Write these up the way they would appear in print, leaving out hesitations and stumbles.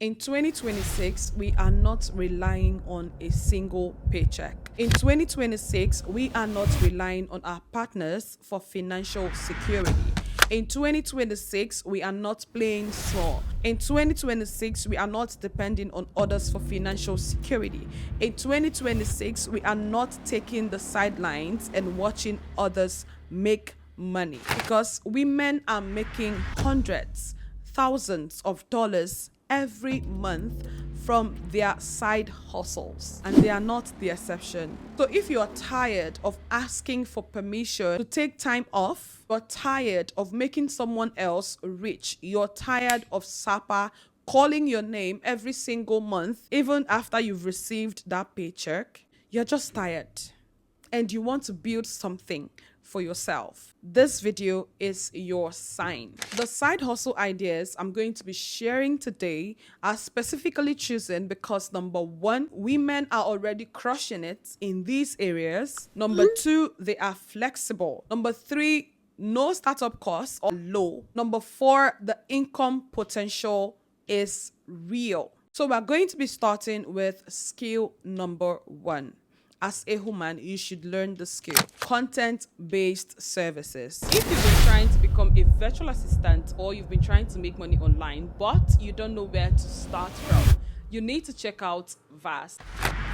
In 2026, we are not relying on a single paycheck. In 2026, we are not relying on our partners for financial security. In 2026, we are not playing small. In 2026, we are not depending on others for financial security. In 2026, we are not taking the sidelines and watching others make money, because women are making hundreds, thousands of dollars every month from their side hustles, and they are not the exception. So if you are tired of asking for permission to take time off, you're tired of making someone else rich, you're tired of Sapa calling your name every single month even after you've received that paycheck, you're just tired and you want to build something for yourself, this video is your sign. The side hustle ideas I'm going to be sharing today are specifically chosen because number one, women are already crushing it in these areas. Number two, they are flexible. Number three, no startup costs or low. Number four, the income potential is real. So we're going to be starting with skill number one. As a woman, you should learn the skill: content-based services. If you've been trying to become a virtual assistant or you've been trying to make money online, but you don't know where to start from, you need to check out VASP,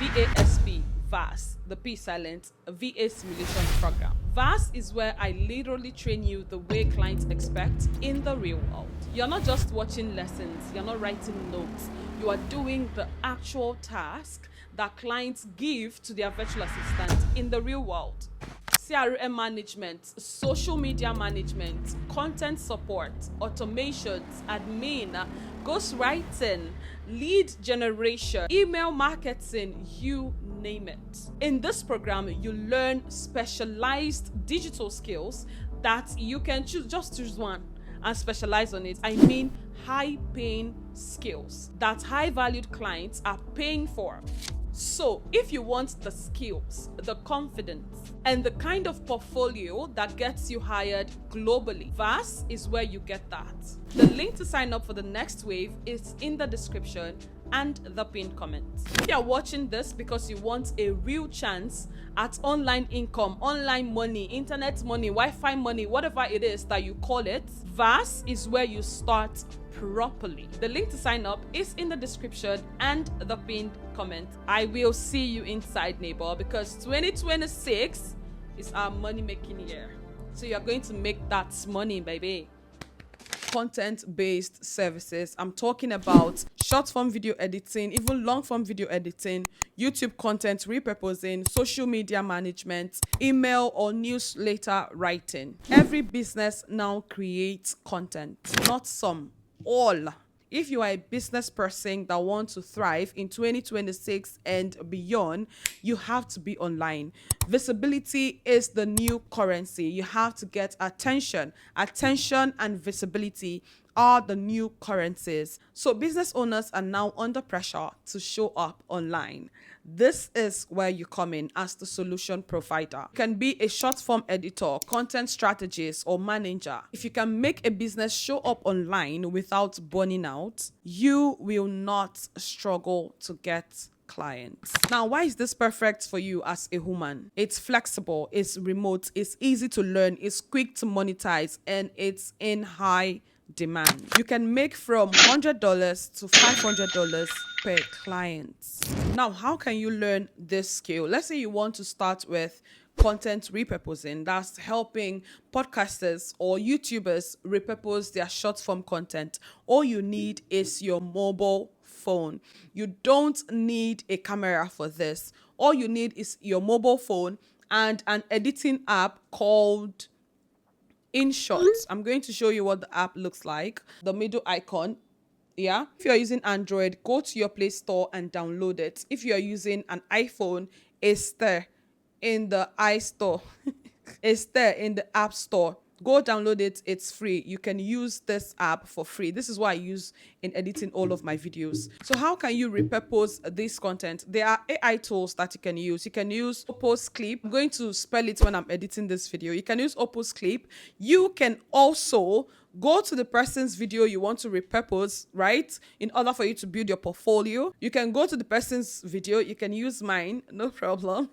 VASP, VAS, the P silent, VA simulation program. VAS is where I literally train you the way clients expect in the real world. You're not just watching lessons, you're not writing notes, you are doing the actual task that clients give to their virtual assistant in the real world. CRM management, social media management, content support, automations, admin, ghostwriting, lead generation, email marketing, you name it. In this program, you learn specialized digital skills that you can just choose one and specialize on it. I mean high-paying skills that high-valued clients are paying for. So if you want the skills, the confidence, and the kind of portfolio that gets you hired globally, VAS is where you get that. The link to sign up for the next wave is in the description and the pinned comment. If you're watching this because you want a real chance at online income, online money, internet money, Wi-Fi money, whatever it is that you call it, VAS is where you start properly. The link to sign up is in the description and the pinned comment. I will see you inside, neighbor, because 2026 is our money making year. So you're going to make that money, baby. Content-based services. I'm talking about short form video editing, even long form video editing, YouTube content repurposing, social media management, email or newsletter writing. Every business now creates content, not some, all. If you are a business person that wants to thrive in 2026 and beyond, you have to be online. Visibility is the new currency. You have to get attention. Attention and visibility are the new currencies. So business owners are now under pressure to show up online. This is where you come in as the solution provider. You can be a short form editor, content strategist, or manager. If you can make a business show up online without burning out, you will not struggle to get clients. Now, why is this perfect for you as a woman? It's flexible, it's remote, it's easy to learn, it's quick to monetize, and it's in high demand. You can make from $100 to $500 per client. Now, how can you learn this skill? Let's say you want to start with content repurposing. That's helping podcasters or YouTubers repurpose their short form content. All you need is your mobile phone. You don't need a camera for this. All you need is your mobile phone and an editing app called InShot. I'm going to show you what the app looks like. The middle icon. Yeah. If you're using Android, go to your Play Store and download it. If you're using an iPhone, it's there in the iStore. It's there in the App Store. Go download it. It's free. You can use this app for free. This is what I use in editing all of my videos. So how can you repurpose this content? There are AI tools that you can use. You can use Opus Clip. I'm going to spell it when I'm editing this video. You can use Opus Clip. You can also go to the person's video you want to repurpose, right? In order for you to build your portfolio, you can go to the person's video. You can use mine, no problem.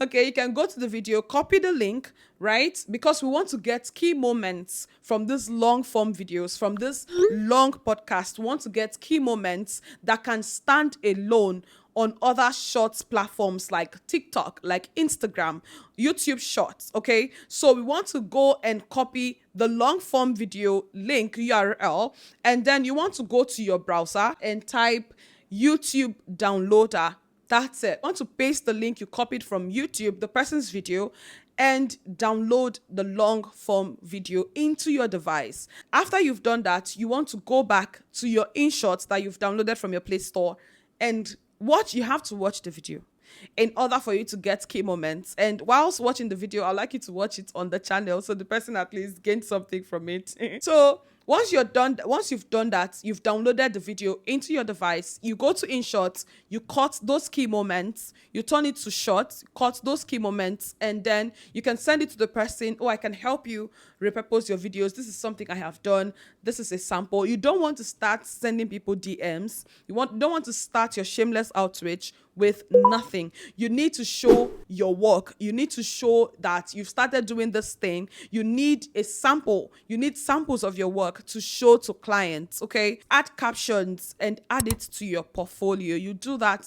Okay, you can go to the video, copy the link, right? Because we want to get key moments from these long form videos, from this long podcast. We want to get key moments that can stand alone on other shorts platforms like TikTok, like Instagram, YouTube Shorts, okay? So we want to go and copy the long form video link URL, and then you want to go to your browser and type YouTube downloader. That's it. You want to paste the link you copied from YouTube, the person's video, and download the long form video into your device. After you've done that, you want to go back to your InShots that you've downloaded from your Play Store and you have to watch the video in order for you to get key moments. And whilst watching the video, I'd like you to watch it on the channel so the person at least gains something from it. So once you've done that, you've downloaded the video into your device, you go to InShots, you cut those key moments, you turn it to short, cut those key moments, and then you can send it to the person. Oh, I can help you repurpose your videos. This is something I have done. This is a sample. You don't want to start sending people DMs. You don't want to start your shameless outreach with nothing. You need to show your work. You need to show that you've started doing this thing. You need a sample. You need samples of your work to show to clients, okay? Add captions and add it to your portfolio. You do that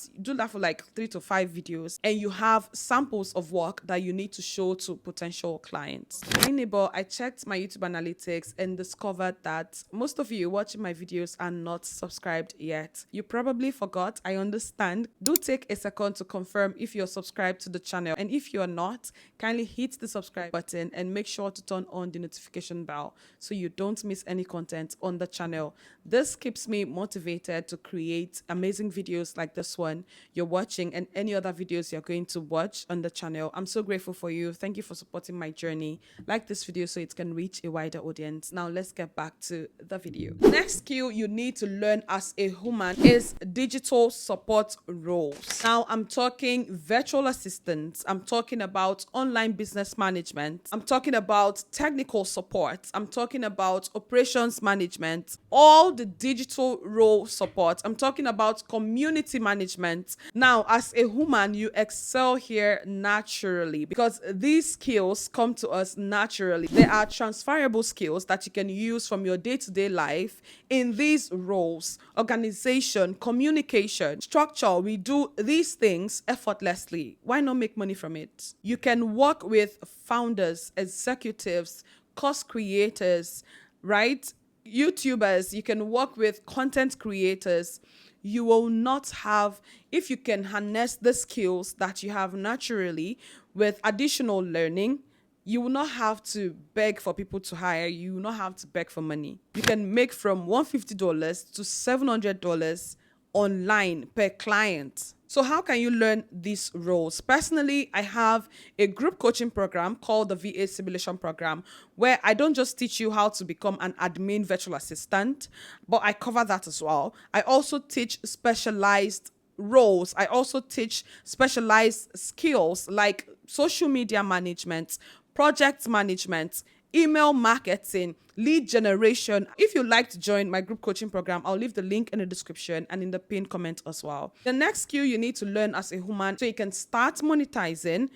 for like 3 to 5 videos, and you have samples of work that you need to show to potential clients. My neighbor, I checked my YouTube analytics and discovered that most of you watching my videos are not subscribed yet. You probably forgot. I understand. Do take a second to confirm if you're subscribed to the channel, and if you're not, kindly hit the subscribe button and make sure to turn on the notification bell so you don't miss any content on the channel. This keeps me motivated to create amazing videos like this one you're watching and any other videos you're going to watch on the channel. I'm so grateful for you. Thank you for supporting my journey. Like this video so it can reach a wider audience. Now let's get back to the video. The next skill you need to learn as a human is digital support roles. Now I'm talking virtual assistants. I'm talking about online business management. I'm talking about technical support. I'm talking about operations management, all the digital role support. I'm talking about community management. Now, as a human, you excel here naturally because these skills come to us naturally. They are transferable skills that you can use from your day-to-day life in these roles: organization, communication, structure. We do these things effortlessly. Why not make money from it? You can work with founders, executives, course creators, right? YouTubers. You can work with content creators. You will not have, if you can harness the skills that you have naturally with additional learning, you will not have to beg for people to hire. You will not have to beg for money. You can make from $150 to $700 online per client. So how can you learn these roles? Personally, I have a group coaching program called the VA Simulation Program, where I don't just teach you how to become an admin virtual assistant, but I cover that as well. I also teach specialized roles. I also teach specialized skills like social media management, project management, email marketing, lead generation. If you'd like to join my group coaching program, I'll leave the link in the description and in the pinned comment as well. The next skill you need to learn as a human so you can start monetizing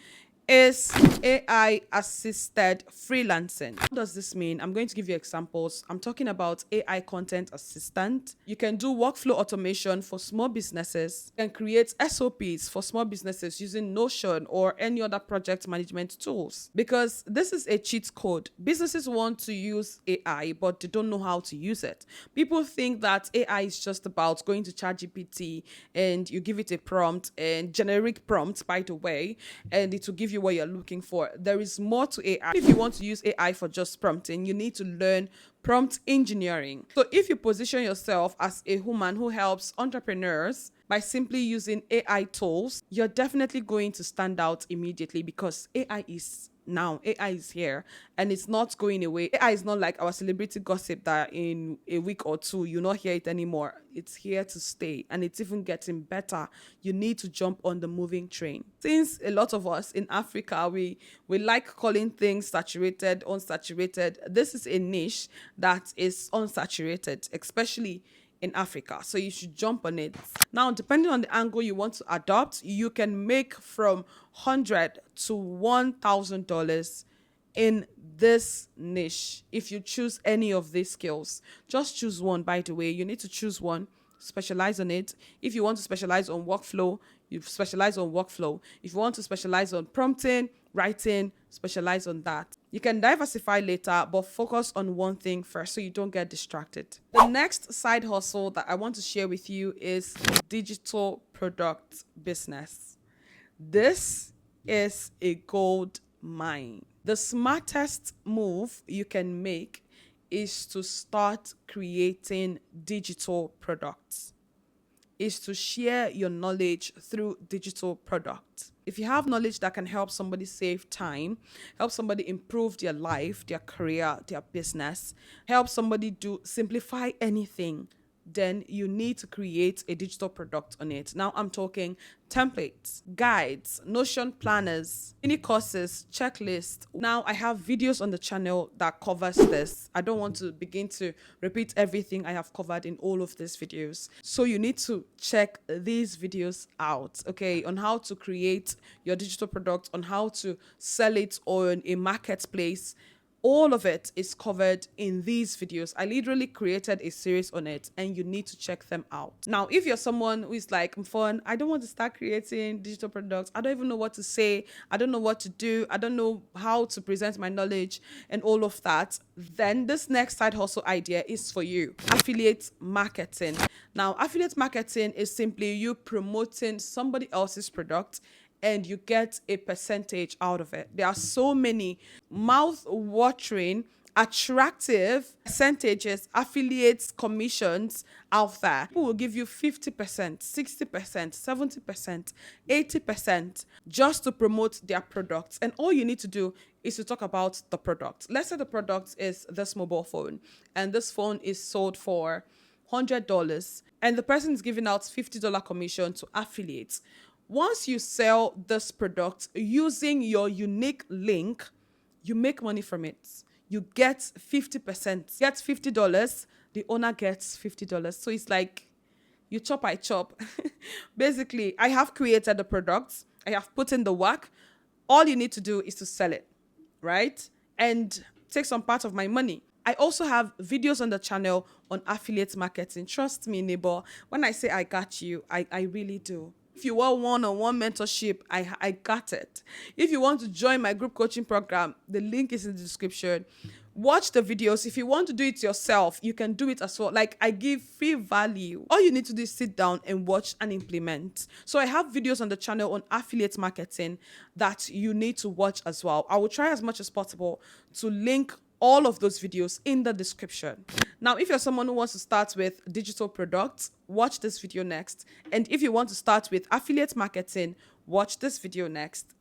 is AI assisted freelancing. What does this mean? I'm going to give you examples. I'm talking about AI content assistant. You can do workflow automation for small businesses. You can create SOPs for small businesses using Notion or any other project management tools, because this is a cheat code. Businesses want to use AI, but they don't know how to use it. People think that AI is just about going to ChatGPT and you give it a prompt, and generic prompt, by the way, and it will give you what you're looking for. There is more to AI. If you want to use AI for just prompting, you need to learn prompt engineering. So if you position yourself as a human who helps entrepreneurs by simply using AI tools, you're definitely going to stand out immediately because AI is now. AI is here and it's not going away. AI is not like our celebrity gossip that in a week or two you not hear it anymore. It's here to stay and it's even getting better. You need to jump on the moving train. Since a lot of us in Africa, we like calling things saturated, unsaturated. This is a niche that is unsaturated, especially in Africa. So you should jump on it. Now, depending on the angle you want to adopt, you can make from $100 to $1,000 in this niche if you choose any of these skills. Just choose one, by the way. You need to choose one, specialize on it. If you want to specialize on workflow, you specialize on workflow. If you want to specialize on prompting, writing, specialize on that. You can diversify later, but focus on one thing first so you don't get distracted. The next side hustle that I want to share with you is digital product business. This is a gold mine. The smartest move you can make is to start creating digital products, is to share your knowledge through digital products. If you have knowledge that can help somebody save time, help somebody improve their life, their career, their business, help somebody simplify anything, then you need to create a digital product on it. Now I'm talking templates, guides, Notion planners, mini courses, checklists. Now I have videos on the channel that covers this. I don't want to begin to repeat everything I have covered in all of these videos. So you need to check these videos out, okay, on how to create your digital product, on how to sell it on a marketplace. All of it is covered in these videos. I literally created a series on it and you need to check them out. Now, if you're someone who is like, Mfon, I don't want to start creating digital products. I don't even know what to say. I don't know what to do. I don't know how to present my knowledge and all of that. Then this next side hustle idea is for you. Affiliate marketing. Now, affiliate marketing is simply you promoting somebody else's product and you get a percentage out of it. There are so many mouth-watering, attractive percentages, affiliates, commissions out there. People will give you 50%, 60%, 70%, 80% just to promote their products. And all you need to do is to talk about the product. Let's say the product is this mobile phone, and this phone is sold for $100, and the person is giving out $50 commission to affiliates. Once you sell this product using your unique link, you make money from it. You get 50%. Get $50, the owner gets $50. So it's like you chop, I chop. Basically, I have created the product. I have put in the work. All you need to do is to sell it, right? And take some part of my money. I also have videos on the channel on affiliate marketing. Trust me, neighbor. When I say I got you, I really do. If you want one-on-one mentorship, I got it. If you want to join my group coaching program, the link is in the description. Watch the videos. If you want to do it yourself, you can do it as well. Like, I give free value. All you need to do is sit down and watch and implement. So I have videos on the channel on affiliate marketing that you need to watch as well. I will try as much as possible to link all of those videos in the description. Now, if you're someone who wants to start with digital products, watch this video next. And if you want to start with affiliate marketing, watch this video next.